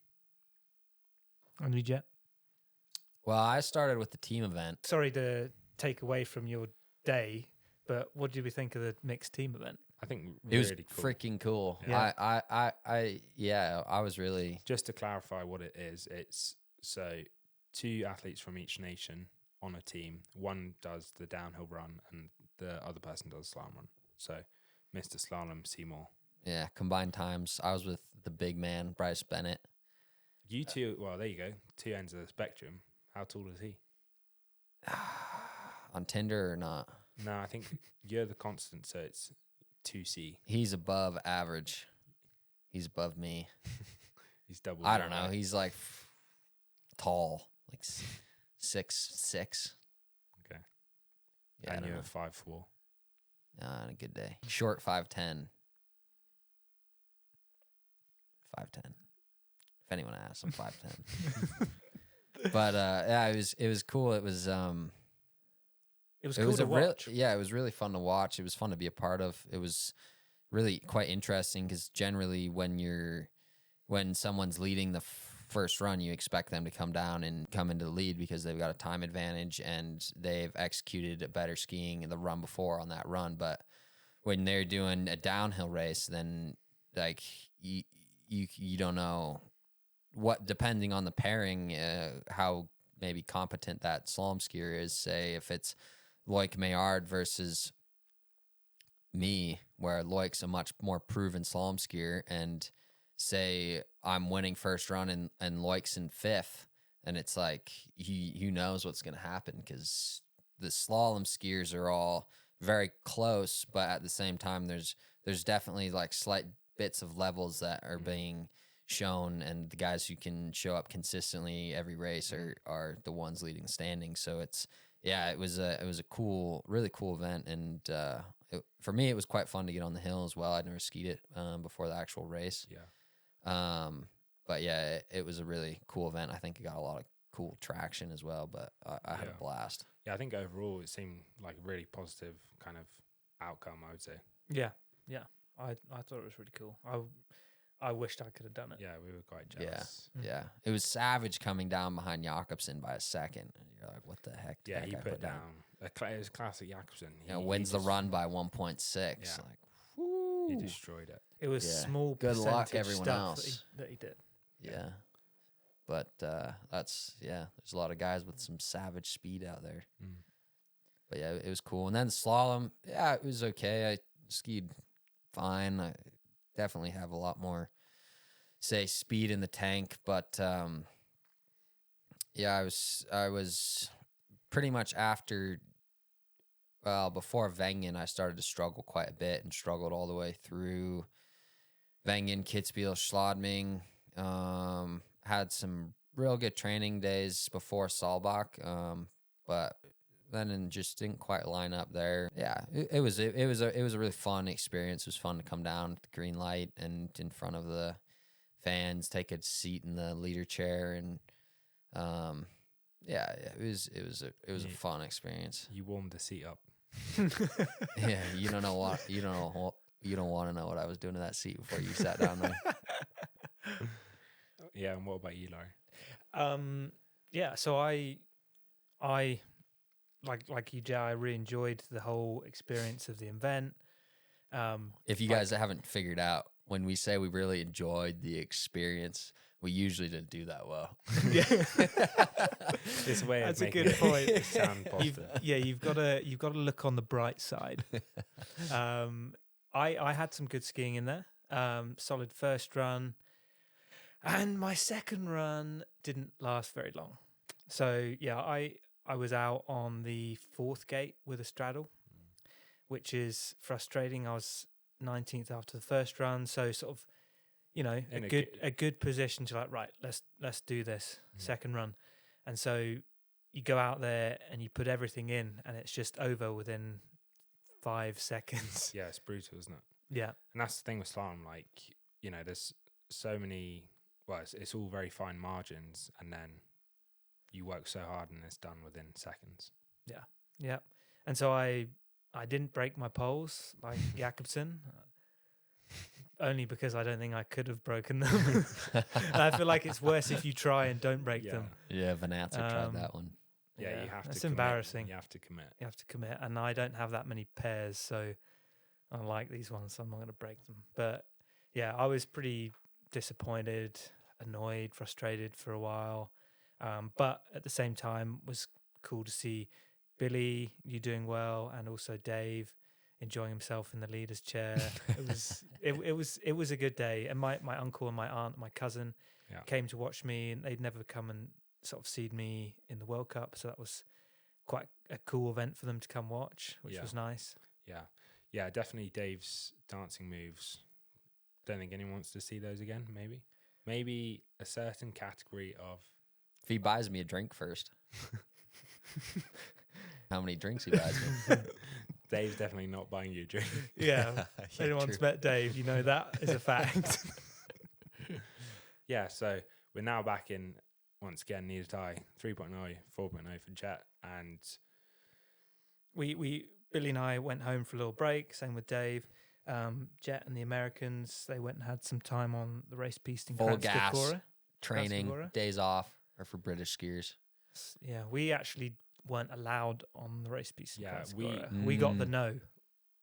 And you, Jett? Well, I started with the team event. Sorry to take away from your day, but what did we think of the mixed team event? I think It was really cool. freaking cool. Yeah. I was really Just to clarify what it is, it's so 2 athletes from each nation on a team. One does the downhill run and the other person does slalom run. So Mr. Slalom Seymour. combined times. I was with the big man, Bryce Bennett. You two, well, there you go. 2 ends of the spectrum. How tall is he? On Tinder or not? No, I think you're the constant, so it's 2C. He's above average. He's above me. He's double. I your don't know. height. He's like tall, like 6'6". Okay. Yeah, I and don't you're know. 5'4". On a good day. Short 5'10". 5'10". If anyone asks, I'm 5'10". But it was cool. It was It was it cool was to it watch. was really fun to watch. It was fun to be a part of. It was really quite interesting because generally when someone's leading the first run, you expect them to come down and come into the lead because they've got a time advantage and they've executed a better skiing in the run before on that run. But when they're doing a downhill race, then like you don't know what, depending on the pairing, how maybe competent that slalom skier is. Say if it's Loic Maillard versus me, where Loic's a much more proven slalom skier, and say I'm winning first run and Loic's in fifth, and it's like he knows what's going to happen, because the slalom skiers are all very close, but at the same time there's definitely like slight bits of levels that are being shown, and the guys who can show up consistently every race are the ones leading the standings. So it was a really cool event, and for me it was quite fun to get on the hill as well. I'd never skied it before the actual race. But yeah, it was a really cool event. I think it got a lot of cool traction as well, but I had a blast. Yeah, I think overall it seemed like a really positive kind of outcome, I would say. Yeah. I thought it was really cool. I wished I could have done it. Yeah, we were quite jealous. Yeah. It was savage coming down behind Jakobsen by a second. And you're like, what the heck did Yeah, that he guy put down. It was classic Jakobsen. Wins the run by 1.6. Yeah. Like, whoo. He destroyed it. It was small Good luck, percentage everyone stuff else. that he did. Yeah. But there's a lot of guys with some savage speed out there. But yeah, it was cool. And then slalom, it was okay. I skied fine. I definitely have a lot more, say, speed in the tank. But I was pretty much before Wengen, I started to struggle quite a bit, and struggled all the way through Wengen, Kitzbühel, Schladming. Had some real good training days before Saalbach, but then it just didn't quite line up there. Yeah, it was a really fun experience. It was fun to come down at the green light and in front of the fans, take a seat in the leader chair, and it was a fun experience. You warmed the seat up. Yeah, you don't want to know what I was doing to that seat before you sat down there. Yeah, and what about you, Larry? So I like you, Jay, I really enjoyed the whole experience of the event. If you guys haven't figured out, when we say we really enjoyed the experience, we usually didn't do that well. Yeah, This way that's of a good making point. it sound positive. You've got to look on the bright side. I had some good skiing in there. Solid first run. And my second run didn't last very long. So, yeah, I was out on the fourth gate with a straddle, which is frustrating. I was 19th after the first run. So, sort of, a good position to like, right, let's do this second run. And so you go out there and you put everything in, and it's just over within 5 seconds. Yeah, it's brutal, isn't it? Yeah. And that's the thing with slalom. Like, there's so many. Well, it's all very fine margins, and then you work so hard, and it's done within seconds. Yeah. And so I didn't break my poles like Jakobsen, only because I don't think I could have broken them. And I feel like it's worse if you try and don't break them. Yeah, Van Aert tried that one. Yeah, you have to. That's commit. embarrassing. You have to commit. And I don't have that many pairs, so I like these ones, so I'm not going to break them. But yeah, I was pretty disappointed, annoyed, frustrated for a while, but at the same time was cool to see Billy, you doing well, and also Dave enjoying himself in the leader's chair. It was a good day, and my uncle and my aunt, my cousin, came to watch me, and they'd never come and sort of seen me in the World Cup, so that was quite a cool event for them to come watch, which was nice. Yeah, definitely Dave's dancing moves. Don't think anyone wants to see those again. Maybe a certain category of. If he buys me a drink first. How many drinks he buys me? Dave's definitely not buying you a drink. Yeah, anyone's met Dave, that is a fact. Yeah, so we're now back in, once again, Neither Did I, 3.0, 4.0 for Jett, and Billy and I went home for a little break, same with Dave. Jett and the Americans, they went and had some time on the race piste in full gas Kranjska. training, days off, or for British skiers. Yeah, we actually weren't allowed on the race piste. Yeah, we got the no,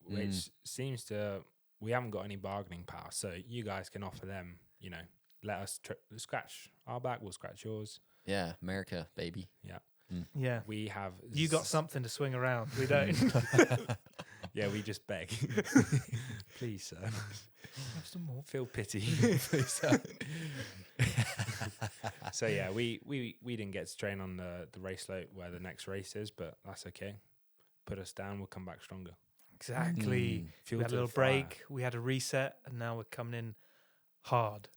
which seems to, we haven't got any bargaining power. So you guys can offer them, let us scratch our back, we'll scratch yours. Yeah, America, baby. Yeah. Yeah, we have. You got something to swing around. We don't. Yeah, we just beg. Please, sir. Have some more. Feel pity. Please, sir. So yeah, we didn't get to train on the race slope where the next race is, but that's okay. Put us down, we'll come back stronger. Exactly. Fuel We had a to the little fire. break. We had a reset, and now we're coming in hard.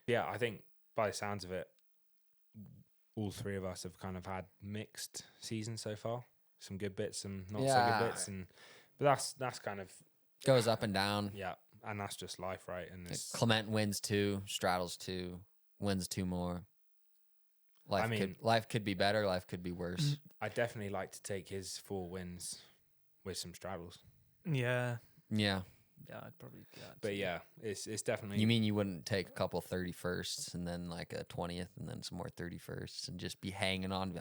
Yeah, I think by the sounds of it, all three of us have kind of had mixed seasons so far. Some good bits, some not so Yeah. good bits, but that's kind of Goes up and down. yeah, and that's just life, right? And this, Clement wins 2, straddles 2, wins 2 more. Life could be better. Life could be worse. I definitely like to take his 4 wins with some straddles. Yeah. Yeah. Yeah, I'd probably. Yeah, But yeah, it's definitely. You mean you wouldn't take a couple 31st and then like a 20th and then some more 31st and just be hanging on?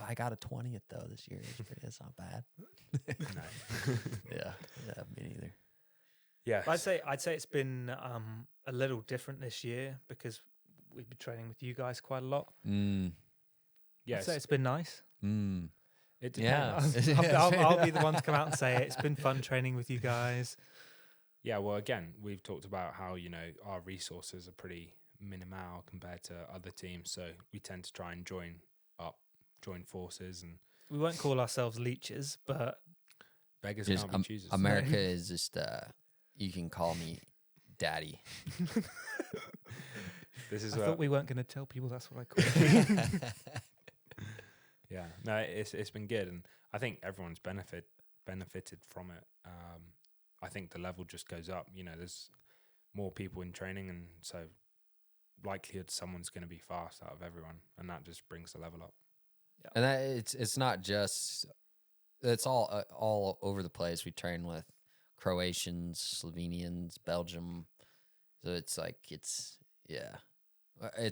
I got a 20th though this year. It's not bad. No. Yeah, me neither. Yeah, I'd say it's been a little different this year because we've been training with you guys quite a lot. yes. I'd say it's been nice. It Yeah. depends. I'll be the one to come out and say it. It's been fun training with you guys. Yeah, well, again, we've talked about how, our resources are pretty minimal compared to other teams. So we tend to try and join forces, and We won't call ourselves leeches, but beggars Just, can't be choosers. America is just, you can call me daddy. This is I what, thought we weren't going to tell people that's what I call it. yeah, no, it's been good, and I think everyone's benefited from it. I think the level just goes up. There's more people in training, and so likelihood someone's going to be fast out of everyone, and that just brings the level up. And that it's not just, it's all over the place. We train with Croatians, Slovenians, Belgium. So it's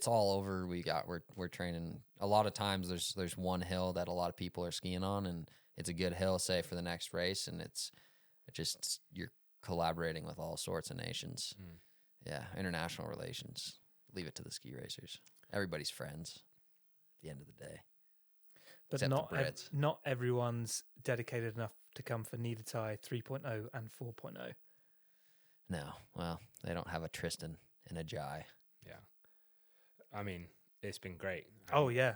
all over. We're training. A lot of times there's one hill that a lot of people are skiing on, and it's a good hill, say, for the next race, and it's just you're collaborating with all sorts of nations. Yeah, international relations. Leave it to the ski racers. Everybody's friends at the end of the day. But Except the Brits. not everyone's dedicated enough to come for Niedertai 3.0 and 4.0. No, well, they don't have a Tristan and a Jai. Yeah, I mean, it's been great. Oh yeah,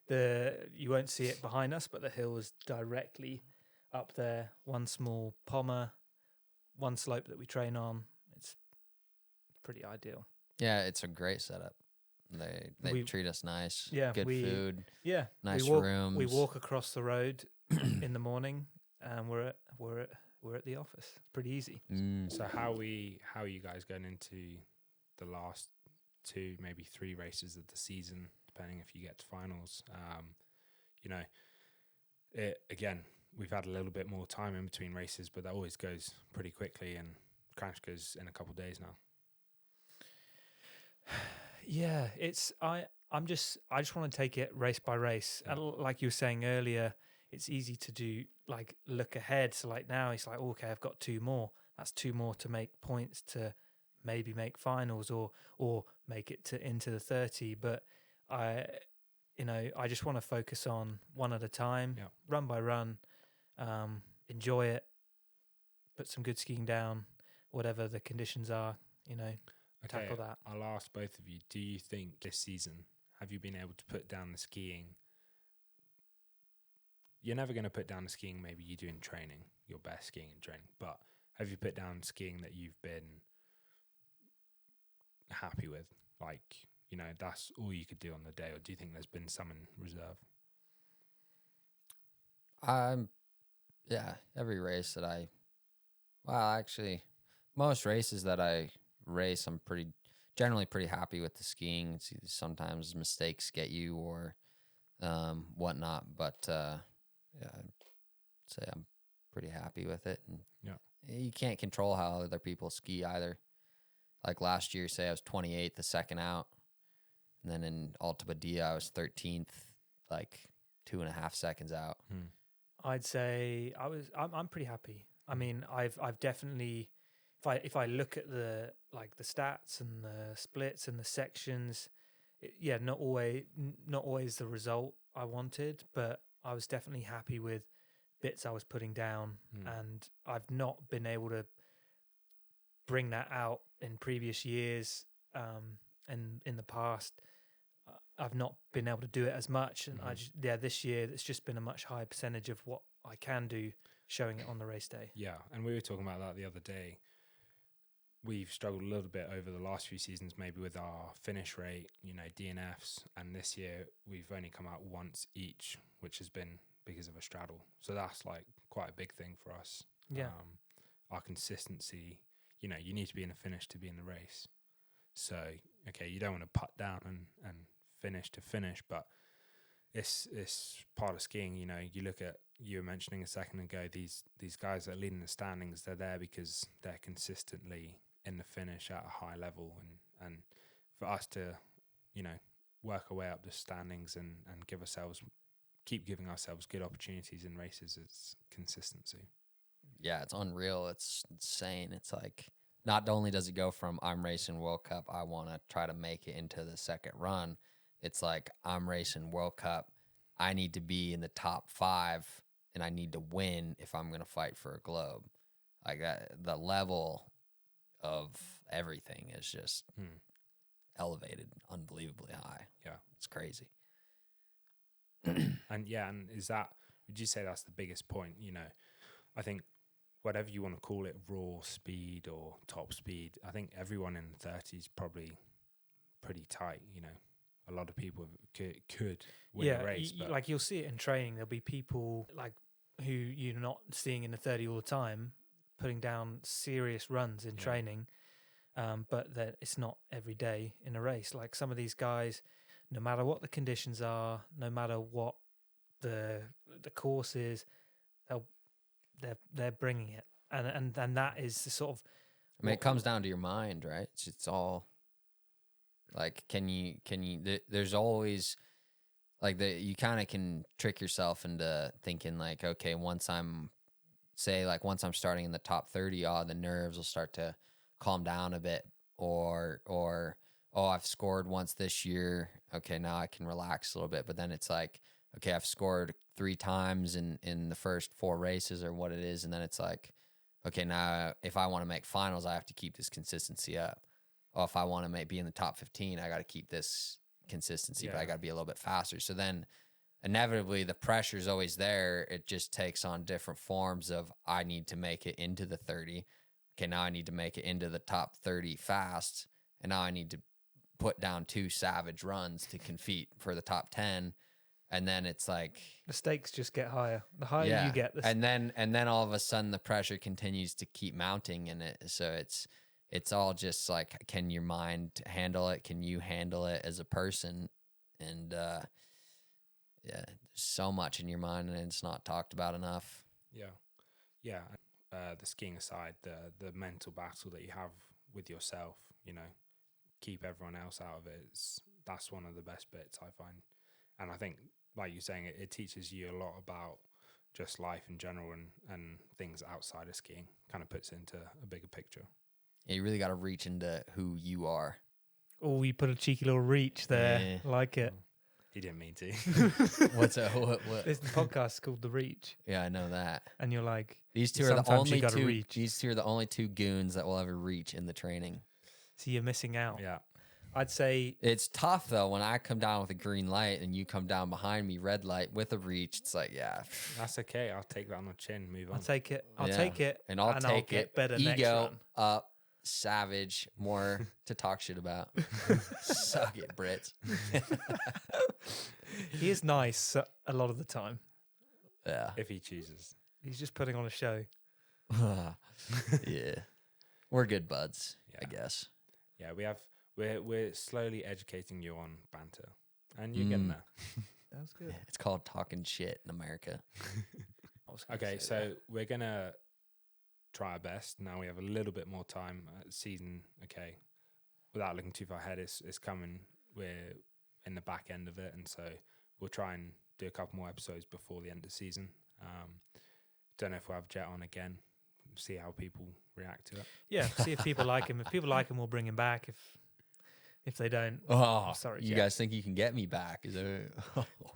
you won't see it behind us, but the hill is directly up there. One small pommer, one slope that we train on. It's pretty ideal. Yeah, it's a great setup. They We- treat us nice. Yeah, good food. Yeah, Nice we walk, rooms. We walk across the road in the morning, and we're at the office. It's pretty easy. So how are you guys going into the last 2, maybe 3 races of the season, depending if you get to finals? Again, we've had a little bit more time in between races, but that always goes pretty quickly, and Crash goes in a couple of days now. Yeah, I just want to take it race by race. Yeah. And like you were saying earlier, it's easy to do look ahead. So like now it's like, okay, I've got 2 more. That's 2 more to make points to maybe make finals or make it into the 30. But I just want to focus on one at a time, run by run, enjoy it, put some good skiing down, whatever the conditions are, tackle that. I'll ask both of you, do you think this season, have you been able to put down the skiing? You're never going to put down the skiing maybe you do in training, your best skiing in training, but have you put down skiing that you've been happy with? That's all you could do on the day, or do you think there's been some in reserve? Every race that most races that I race, I'm generally pretty happy with the skiing. It's sometimes mistakes get you or whatnot, but I'd say I'm pretty happy with it. And you can't control how other people ski either. Like last year, say I was 28th, the second out, and then in Alta Badia I was 13th, like 2.5 seconds out. I'd say I'm pretty happy. I mean, I've definitely, if I look at the stats and the splits and the sections, not always the result I wanted, but I was definitely happy with bits I was putting down, and I've not been able to bring that out in previous years, and in the past. I've not been able to do it as much, and this year it's just been a much higher percentage of what I can do, showing it on the race day. Yeah, and we were talking about that the other day. We've struggled a little bit over the last few seasons, maybe with our finish rate, DNFs, and this year we've only come out once each, which has been because of a straddle. So that's like quite a big thing for us. Yeah. Our consistency, you need to be in the finish to be in the race. So, okay, you don't want to putt down and finish to finish, but it's part of skiing. You look at, you were mentioning a second ago, these guys that are leading the standings, they're there because they're consistently in the finish at a high level, and for us to work our way up the standings and keep giving ourselves good opportunities in races, it's consistency. Yeah, it's unreal. It's insane. It's like, not only does it go from I'm racing World Cup, I want to try to make it into the second run. It's like, I'm racing World Cup, I need to be in the top 5, and I need to win if I'm going to fight for a globe. Like that, the level of everything is just elevated unbelievably high. Yeah, it's crazy. And would you say that's the biggest point? I think whatever you want to call it, raw speed or top speed, I think everyone in the 30s probably pretty tight. A lot of people could win a race. Like you'll see it in training. There'll be people like who you're not seeing in the 30 all the time, putting down serious runs in training, but that it's not every day in a race. Like some of these guys, no matter what the conditions are, no matter what the course is, they're bringing it, and that is the sort of. I mean, it comes down to your mind, right? It's all like, can you? There's always like you kind of can trick yourself into thinking like, okay, once I'm starting in the top 30, the nerves will start to calm down a bit, or I've scored once this year, okay, now I can relax a little bit. But then it's like, okay, I've scored 3 times in the first 4 races or what it is, and then it's like, okay, now if I want to make finals, I have to keep this consistency up. Or if I want to be in the top 15, I got to keep this consistency, but I got to be a little bit faster. So then inevitably the pressure is always there. It just takes on different forms of, I need to make it into the 30. Okay, now I need to make it into the top 30 fast, and now I need to put down 2 savage runs to compete for the top 10. And then it's like the stakes just get higher. The higher you get, and then all of a sudden the pressure continues to keep mounting in it. So it's all just like, can your mind handle it? Can you handle it as a person? And there's so much in your mind, and it's not talked about enough. Yeah. The skiing aside, the mental battle that you have with yourself, keep everyone else out of it. That's one of the best bits I find. And I think, like you're saying, it teaches you a lot about just life in general and things outside of skiing. Kind of puts it into a bigger picture. Yeah, you really got to reach into who you are. Oh, you put a cheeky little reach there. Yeah. Like it. He didn't mean to. What's that? What? This podcast is called The Reach. Yeah, I know that. And you're like, these two are the only 2. Reach. These 2 are the only 2 goons that will ever reach in the training. So you're missing out. Yeah. I'd say it's tough though when I come down with a green light and you come down behind me red light with a reach. It's like, yeah, that's okay. I'll take that on the chin. Move on. I'll take it. I'll take it, and I'll take get it. Better Ego next run. up, savage, more to talk shit about. Suck it, Brits. He is nice a lot of the time. Yeah, if he chooses. He's just putting on a show. Yeah, we're good buds, I guess. Yeah, we're slowly educating you on banter, and you're getting there. That was good. Yeah, it's called talking shit in America. Okay, so we're gonna try our best. Now we have a little bit more time. Season, okay, without looking too far ahead, it's coming. We're in the back end of it, and so we'll try and do a couple more episodes before the end of the season. Don't know if we'll have Jett on again. See how people react to it. Yeah, see if people like him. If people like him, we'll bring him back. If they don't, Oh, sorry, you Jett. guys think you can get me back? Is there?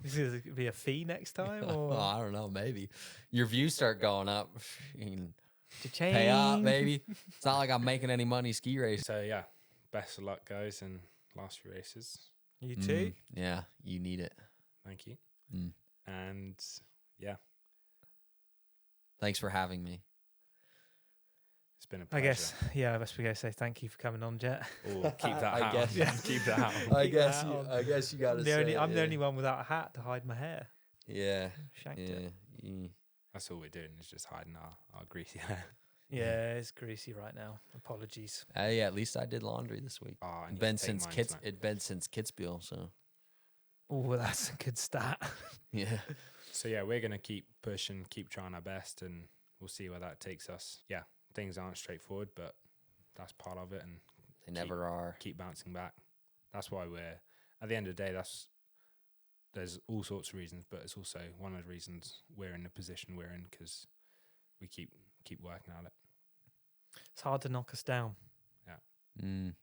is it going to be a fee next time? Or I don't know. Maybe your views start going up. You can Cha-ching. pay up, baby. It's not like I'm making any money ski racing. So yeah, best of luck, guys, in last few races. You too? Yeah, you need it. Thank you. Mm. And yeah, Thanks for having me. it's been a I pleasure. guess, yeah, I guess we go say thank you for coming on, Jett. Oh, keep that I out. guess. Yeah. Keep that out. I Keep guess that you. on. I guess you got to I'm say. the only one without a hat to hide my hair. Yeah. Shanked Yeah. it. That's all we're doing is just hiding our greasy hair. Yeah, it's greasy right now. Apologies. Yeah. At least I did laundry this week. Oh, I need It'd to been take since mine Kits. tonight. It'd been since Kitzbühel. So Oh, that's a good stat. yeah. So yeah, we're gonna keep pushing, keep trying our best, and we'll see where that takes us. Yeah, things aren't straightforward, but that's part of it, and They never are. keep bouncing back. That's why we're at the end of the day. There's all sorts of reasons, but it's also one of the reasons we're in the position we're in because we keep working at it. It's hard to knock us down. Mm.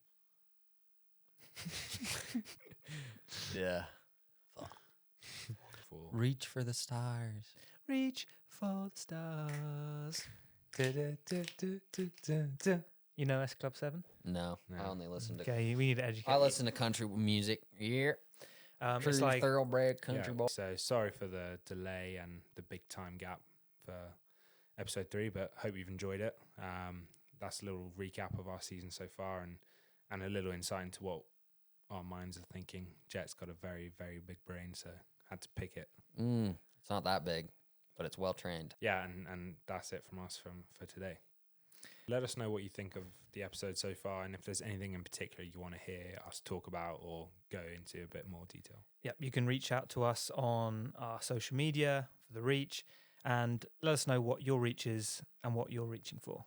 Yeah. For Reach for the stars. Reach for the stars. You know S Club 7? No, I No. only listen to. Okay, we need to educate. I listen to country music. Yeah. It's True like thoroughbred country boy. So sorry for the delay and the big time gap for episode 3, but hope you've enjoyed it. That's a little recap of our season so far and a little insight into what our minds are thinking. Jett's got a very, very big brain, so had to pick it. It's not that big, but it's well trained. Yeah, and that's it from us for today. Let us know what you think of the episode so far, and if there's anything in particular you want to hear us talk about or go into a bit more detail. Yep, you can reach out to us on our social media for the reach and let us know what your reach is and what you're reaching for.